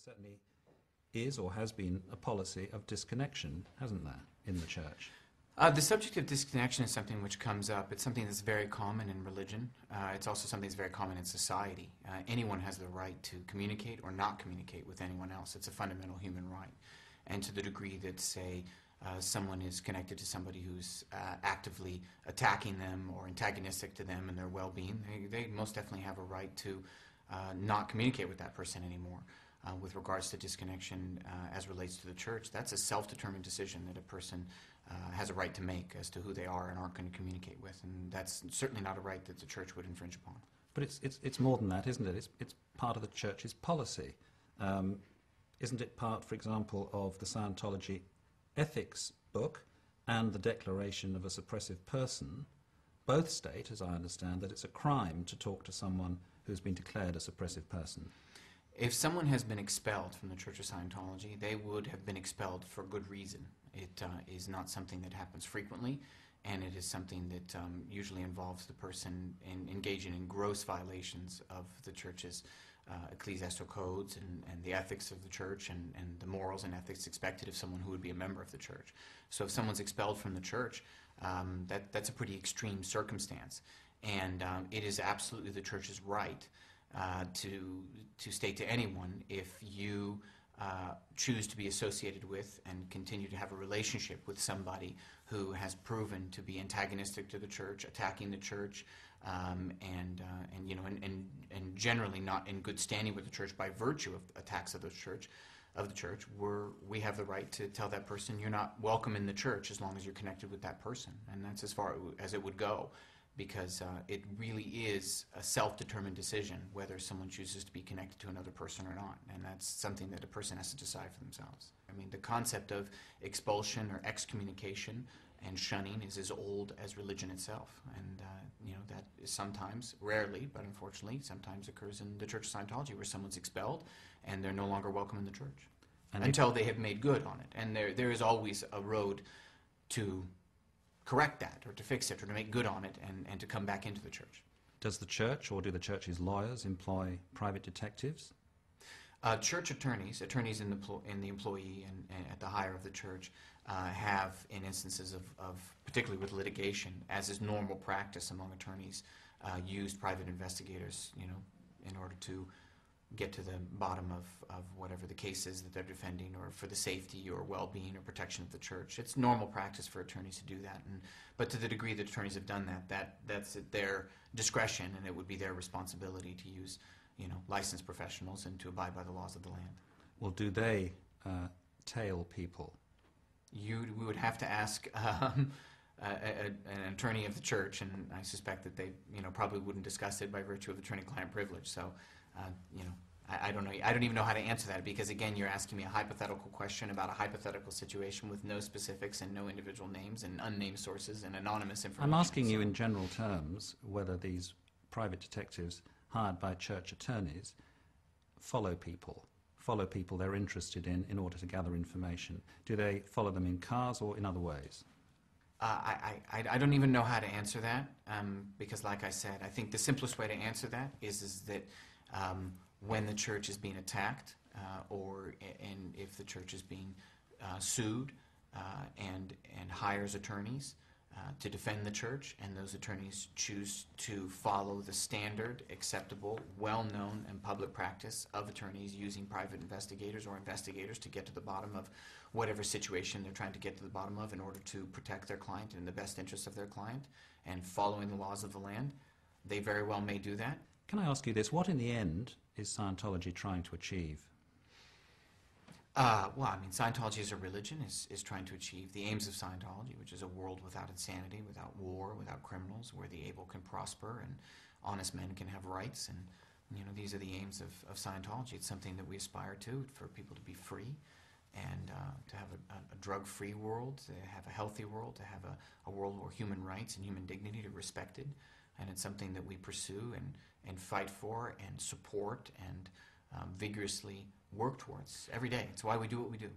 certainly is or has been a policy of disconnection, hasn't there, in the church? The subject of disconnection is something which comes up. It's something that's very common in religion. It's also something that's very common in society. Anyone has the right to communicate or not communicate with anyone else. It's a fundamental human right. And to the degree that, say, someone is connected to somebody who's actively attacking them or antagonistic to them and their well-being, they most definitely have a right to not communicate with that person anymore. With regards to disconnection as relates to the church, that's a self-determined decision that a person has a right to make as to who they are and aren't going to communicate with, and that's certainly not a right that the church would infringe upon. But it's more than that, isn't it? It's part of the church's policy. Isn't it part, for example, of the Scientology ethics book and the declaration of a suppressive person? Both state, as I understand, that it's a crime to talk to someone who's been declared a suppressive person. If someone has been expelled from the Church of Scientology, they would have been expelled for good reason. It is not something that happens frequently, and it is something that usually involves the person engaging in gross violations of the Church's ecclesiastical codes and the ethics of the Church and the morals and ethics expected of someone who would be a member of the Church. So if someone's expelled from the Church, that's a pretty extreme circumstance, and it is absolutely the Church's right to state to anyone, if you choose to be associated with and continue to have a relationship with somebody who has proven to be antagonistic to the Church, attacking the Church, and generally not in good standing with the Church by virtue of attacks of the Church, we have the right to tell that person you're not welcome in the Church as long as you're connected with that person, and that's as far as it would go. Because it really is a self-determined decision whether someone chooses to be connected to another person or not, and that's something that a person has to decide for themselves. I mean, the concept of expulsion or excommunication and shunning is as old as religion itself, and that is sometimes, rarely, but unfortunately, sometimes occurs in the Church of Scientology, where someone's expelled and they're no longer welcome in the Church until they have made good on it. And there is always a road to correct that, or to fix it, or to make good on it, and to come back into the Church. Does the Church, or do the Church's lawyers, employ private detectives? Church attorneys in the employee and at the hire of the Church, have, in instances of particularly with litigation, as is normal practice among attorneys, used private investigators, in order to get to the bottom of whatever the case is that they're defending, or for the safety or well-being or protection of the Church. It's normal practice for attorneys to do that, but to the degree that attorneys have done that's at their discretion, and it would be their responsibility to use licensed professionals and to abide by the laws of the land. Well, do they tail people? We would have to ask an attorney of the Church, and I suspect that they probably wouldn't discuss it by virtue of attorney-client privilege. So I don't know. I don't even know how to answer that, because again, you're asking me a hypothetical question about a hypothetical situation with no specifics and no individual names and unnamed sources and anonymous information. I'm asking you in general terms whether these private detectives hired by church attorneys follow people they're interested in order to gather information. Do they follow them in cars or in other ways? I don't even know how to answer that, because like I said, I think the simplest way to answer that is that when the Church is being attacked, and if the Church is being sued and hires attorneys to defend the Church, and those attorneys choose to follow the standard, acceptable, well-known, and public practice of attorneys using private investigators or investigators to get to the bottom of whatever situation they're trying to get to the bottom of in order to protect their client and in the best interest of their client, and following the laws of the land, they very well may do that. Can I ask you this? What in the end is Scientology trying to achieve? Well, I mean, Scientology as a religion is trying to achieve the aims of Scientology, which is a world without insanity, without war, without criminals, where the able can prosper and honest men can have rights. And, these are the aims of Scientology. It's something that we aspire to, for people to be free and to have a drug-free world, to have a healthy world, to have a world where human rights and human dignity are respected. And it's something that we pursue and fight for and support and vigorously work towards every day. It's why we do what we do.